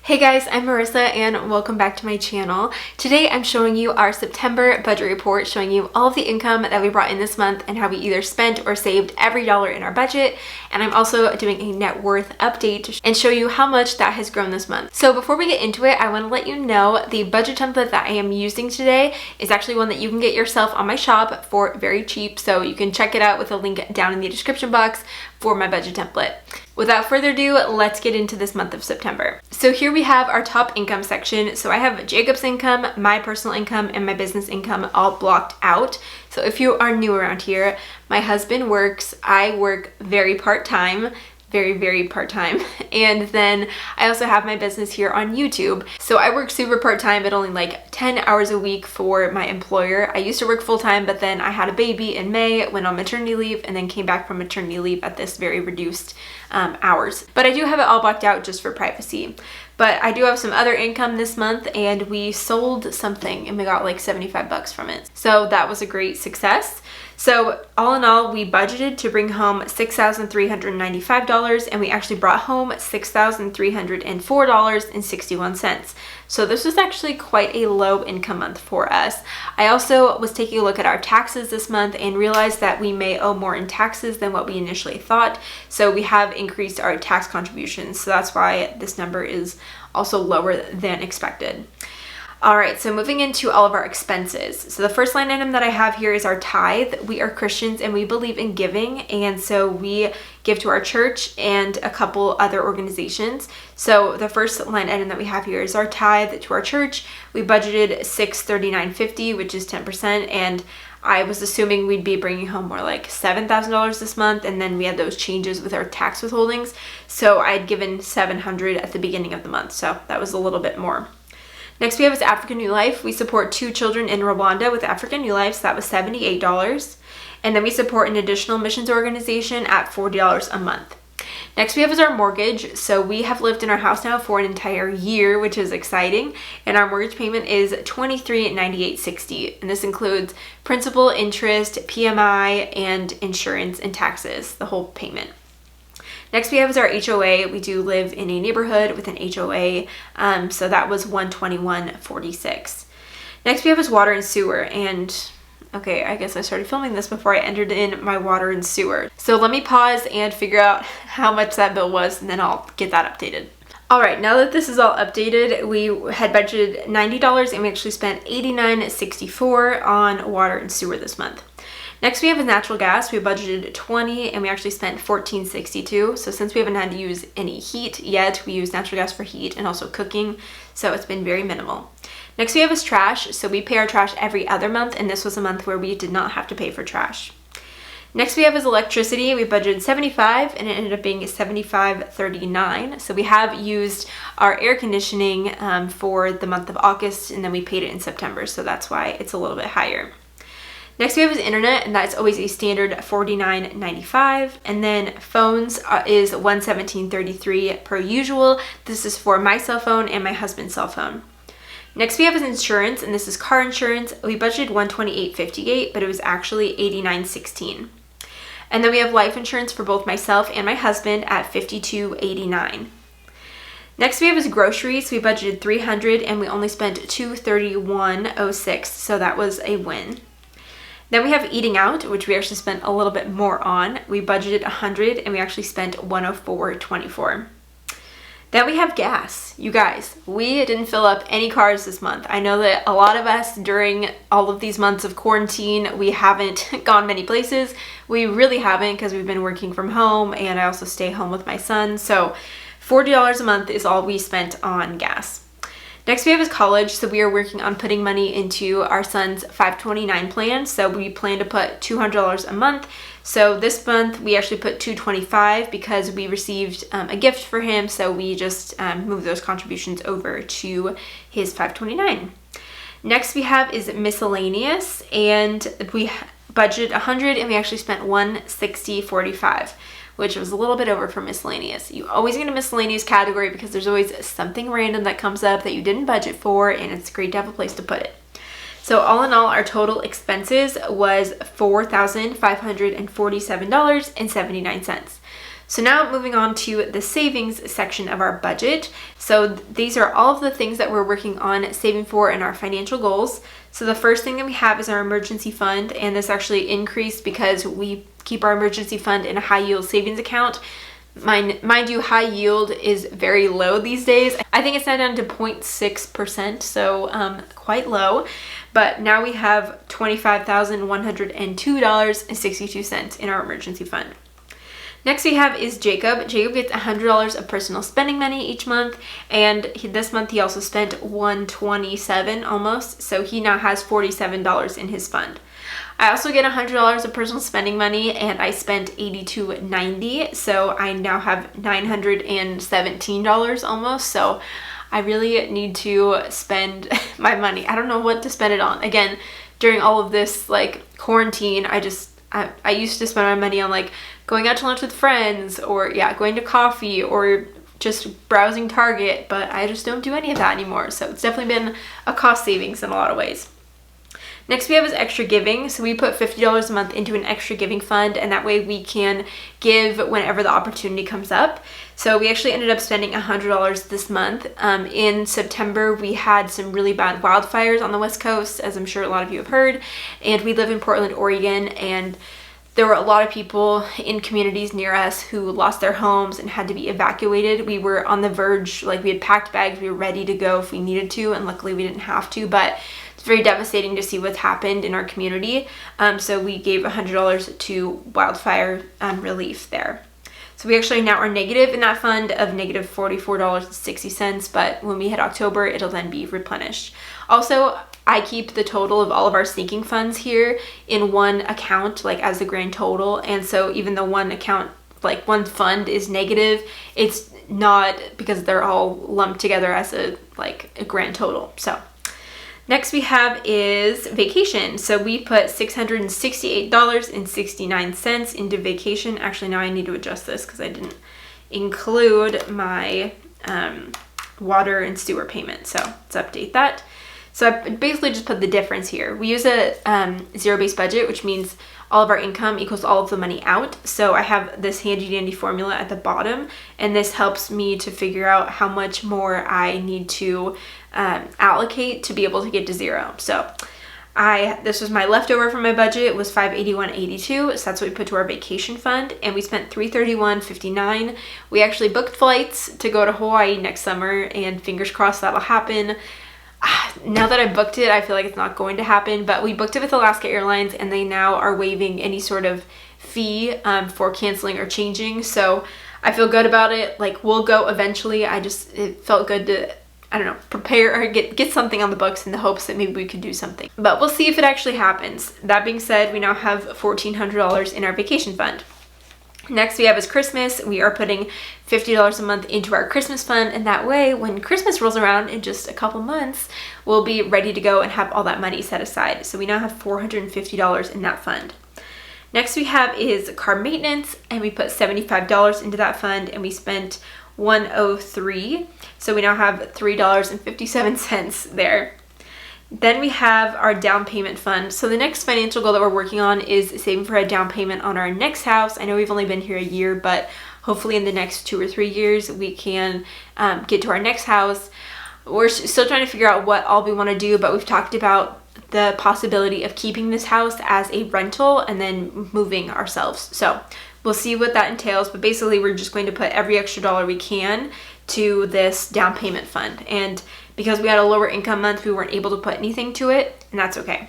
Hey guys, I'm Marissa and welcome back to my channel. Today I'm showing you our September budget report, showing you all of the income that we brought in this month and how we either spent or saved every dollar in our budget. And I'm also doing a net worth update and show you how much that has grown this month. So before we get into it, I want to let you know the budget template that I am using today is actually one that you can get yourself on my shop for very cheap. So you can check it out with a link down in the description box for my budget template. Without further ado, let's get into this month of September. So here we have our top income section. So I have Jacob's income, my personal income, and my business income all blocked out. So if you are new around here, my husband works, I work very part-time, very part-time. And then I also have my business here on YouTube. So I work super part-time, but only like 10 hours a week for my employer. I used to work full-time, but then I had a baby in May, went on maternity leave, and then came back from maternity leave at this very reduced hours. But I do have it all blocked out just for privacy. But I do have some other income this month, and we sold something and we got like 75 bucks from it. So that was a great success. So all in all, we budgeted to bring home $6,395, and we actually brought home $6,304.61. So this was actually quite a low income month for us. I also was taking a look at our taxes this month and realized that we may owe more in taxes than what we initially thought. So we have increased our tax contributions. So that's why this number is also lower than expected. All right, so moving into all of our expenses. So the first line item that I have here is our tithe. We are Christians and we believe in giving, and so we give to our church and a couple other organizations. So the first line item that we have here is our tithe to our church. We budgeted $639.50, which is 10%, and I was assuming we'd be bringing home more like $7,000 this month, and then we had those changes with our tax withholdings. So I'd given $700 at the beginning of the month, so that was a little bit more. Next we have is African New Life. We support 2 children in Rwanda with African New Life, so that was $78. And then we support an additional missions organization at $40 a month. Next we have is our mortgage. So we have lived in our house now for an entire year, which is exciting. And our mortgage payment is $23.9860. And this includes principal, interest, PMI, and insurance and taxes, the whole payment. Next we have is our HOA. We do live in a neighborhood with an HOA, so that was $121.46. Next we have is water and sewer, and okay, I guess I started filming this before I entered in my water and sewer. So let me pause and figure out how much that bill was, and then I'll get that updated. All right, now that this is all updated, we had budgeted $90 and we actually spent $89.64 on water and sewer this month. Next we have natural gas. We budgeted $20 and we actually spent $14.62. So since we haven't had to use any heat yet, we use natural gas for heat and also cooking. So it's been very minimal. Next we have is trash. So we pay our trash every other month, and this was a month where we did not have to pay for trash. Next we have is electricity. We budgeted $75 and it ended up being $75.39. So we have used our air conditioning for the month of August, and then we paid it in September. So that's why it's a little bit higher. Next we have is internet, and that's always a standard $49.95. And then phones is $117.33 per usual. This is for my cell phone and my husband's cell phone. Next we have is insurance, and this is car insurance. We budgeted $128.58, but it was actually $89.16. And then we have life insurance for both myself and my husband at $52.89. Next we have is groceries. We budgeted $300 and we only spent $231.06, so that was a win. Then we have eating out, which we actually spent a little bit more on. We budgeted $100 and we actually spent $104.24. Then we have gas. You guys, we didn't fill up any cars this month. I know that a lot of us during all of these months of quarantine, we haven't gone many places. We really haven't, because we've been working from home and I also stay home with my son. So $40 a month is all we spent on gas. Next we have is college. So we are working on putting money into our son's 529 plan. So we plan to put $200 a month. So this month we actually put $225 because we received a gift for him. So we just moved those contributions over to his 529. Next we have is miscellaneous, and we budgeted $100 and we actually spent $160.45. Which was a little bit over for miscellaneous. You always get a miscellaneous category because there's always something random that comes up that you didn't budget for, and it's great to have a place to put it. So all in all, our total expenses was $4,547.79. So now moving on to the savings section of our budget. So these are all of the things that we're working on saving for in our financial goals. So the first thing that we have is our emergency fund, and this actually increased because we keep our emergency fund in a high yield savings account. Mind you, high yield is very low these days. I think it's now down to 0.6%, so quite low. But now we have $25,102.62 in our emergency fund. Next we have is Jacob. Jacob gets $100 of personal spending money each month, and this month he also spent $127 almost, so he now has $47 in his fund. I also get $100 of personal spending money, and I spent $82.90, so I now have $917 almost. So I really need to spend my money. I don't know what to spend it on. Again, during all of this like quarantine, I used to spend my money on like going out to lunch with friends, or going to coffee, or just browsing Target, but I just don't do any of that anymore. So it's definitely been a cost savings in a lot of ways. Next we have is extra giving. So we put $50 a month into an extra giving fund, and that way we can give whenever the opportunity comes up. So we actually ended up spending $100 this month. In September, we had some really bad wildfires on the West Coast, as I'm sure a lot of you have heard, and we live in Portland, Oregon, and there were a lot of people in communities near us who lost their homes and had to be evacuated. We were on the verge, like we had packed bags, we were ready to go if we needed to, and luckily we didn't have to, but it's very devastating to see what's happened in our community. So we gave $100 to wildfire relief there. So we actually now are negative in that fund of negative $44.60, but when we hit October, it'll then be replenished. Also, I keep the total of all of our sinking funds here in one account, like as the grand total. And so even though one account, like one fund is negative, it's not because they're all lumped together as a grand total. So next we have is vacation. So we put $668.69 into vacation. Actually, now I need to adjust this because I didn't include my water and sewer payment. So let's update that. So I basically just put the difference here. We use a zero-based budget, which means all of our income equals all of the money out. So I have this handy dandy formula at the bottom, and this helps me to figure out how much more I need to allocate to be able to get to zero. So this was my leftover from my budget. It was $581.82, so that's what we put to our vacation fund, and we spent $331.59. We actually booked flights to go to Hawaii next summer, and fingers crossed that'll happen. Now that I booked it, I feel like it's not going to happen, but we booked it with Alaska Airlines, and they now are waiving any sort of fee for canceling or changing. So I feel good about it. Like, we'll go eventually. It felt good to, I don't know, prepare or get something on the books in the hopes that maybe we could do something. But we'll see if it actually happens. That being said, we now have $1,400 in our vacation fund. Next we have is Christmas. We are putting $50 a month into our Christmas fund, and that way when Christmas rolls around in just a couple months, we'll be ready to go and have all that money set aside. So we now have $450 in that fund. Next we have is car maintenance, and we put $75 into that fund, and we spent $103. So we now have $3.57 there. Then we have our down payment fund. So the next financial goal that we're working on is saving for a down payment on our next house. I know we've only been here a year, but hopefully in the next 2 or 3 years we can get to our next house. We're still trying to figure out what all we want to do, but we've talked about the possibility of keeping this house as a rental and then moving ourselves. So we'll see what that entails, but basically we're just going to put every extra dollar we can to this down payment fund. And because we had a lower income month, we weren't able to put anything to it, and that's okay.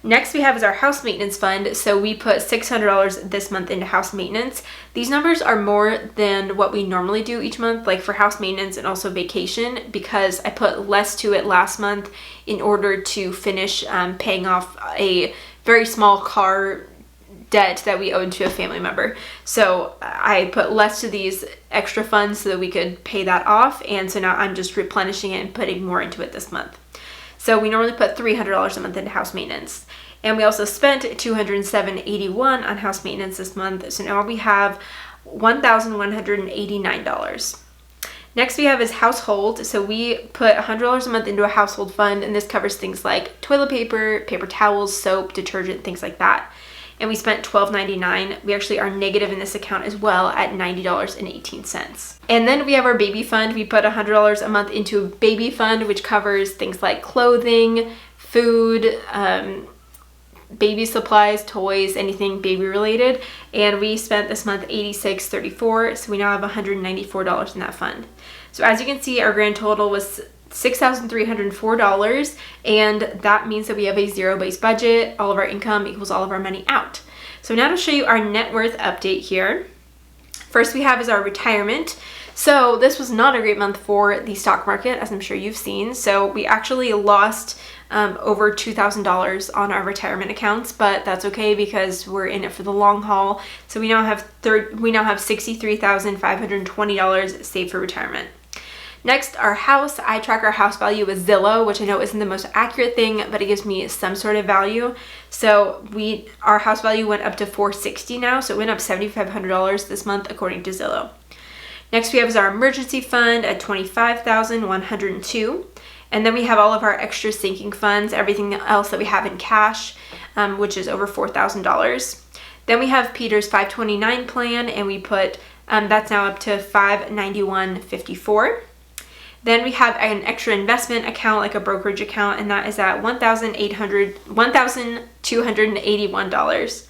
Next we have is our house maintenance fund. So we put $600 this month into house maintenance. These numbers are more than what we normally do each month, like for house maintenance and also vacation, because I put less to it last month in order to finish paying off a very small car debt that we owed to a family member. So I put less to these extra funds so that we could pay that off, and so now I'm just replenishing it and putting more into it this month. So we normally put $300 a month into house maintenance, and we also spent $207.81 on house maintenance this month, so now we have $1,189. Next we have is household. So we put $100 a month into a household fund, and this covers things like toilet paper, paper towels, soap, detergent, things like that. and we spent $12.99. We actually are negative in this account as well at $90.18. And then we have our baby fund. We put $100 a month into a baby fund, which covers things like clothing, food, baby supplies, toys, anything baby related. And we spent this month $86.34, so we now have $194 in that fund. So as you can see, our grand total was $6,304, and that means that we have a zero-based budget. All of our income equals all of our money out. So now to show you our net worth update here. First we have is our retirement. So this was not a great month for the stock market, as I'm sure you've seen. So we actually lost over $2,000 on our retirement accounts, but that's okay because we're in it for the long haul. So we now have $63,520 saved for retirement. Next, our house. I track our house value with Zillow, which I know isn't the most accurate thing, but it gives me some sort of value. So our house value went up to $460 now, so it went up $7,500 this month according to Zillow. Next we have is our emergency fund at $25,102. And then we have all of our extra sinking funds, everything else that we have in cash, which is over $4,000. Then we have Peter's 529 plan, and we put, that's now up to $591.54. Then we have an extra investment account, like a brokerage account, and that is at $1,281.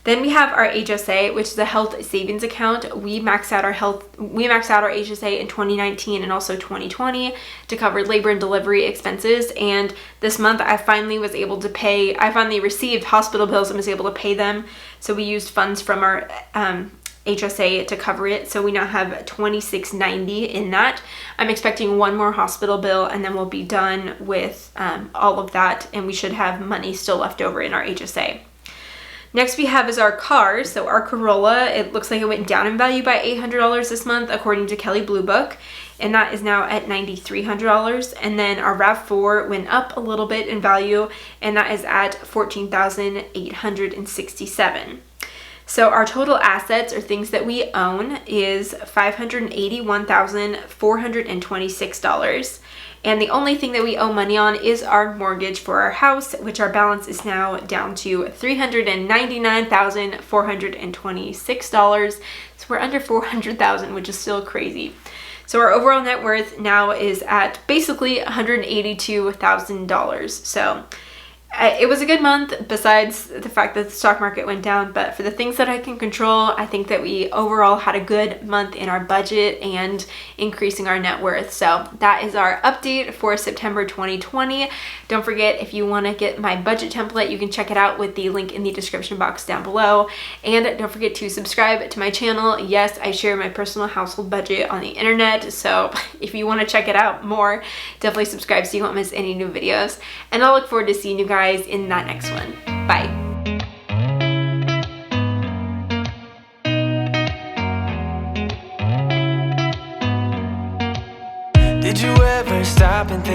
Then we have our HSA, which is a health savings account. We maxed out our HSA in 2019 and also 2020 to cover labor and delivery expenses. And this month I finally received hospital bills and was able to pay them. So we used funds from our HSA to cover it. So we now have $26.90 in that. I'm expecting one more hospital bill and then we'll be done with all of that, and we should have money still left over in our HSA. Next we have is our cars. So our Corolla, it looks like it went down in value by $800 this month according to Kelley Blue Book, and that is now at $9,300. And then our RAV4 went up a little bit in value, and that is at $14,867. So our total assets, or things that we own, is $581,426. And the only thing that we owe money on is our mortgage for our house, which our balance is now down to $399,426. So we're under $400,000, which is still crazy. So our overall net worth now is at basically $182,000. So it was a good month, besides the fact that the stock market went down, but for the things that I can control, I think that we overall had a good month in our budget and increasing our net worth. So that is our update for September 2020. Don't forget, if you want to get my budget template, you can check it out with the link in the description box down below. And don't forget to subscribe to my channel. Yes, I share my personal household budget on the internet, so if you want to check it out more, definitely subscribe so you won't miss any new videos. And I'll look forward to seeing you guys in that next one. Bye. Did you ever stop and think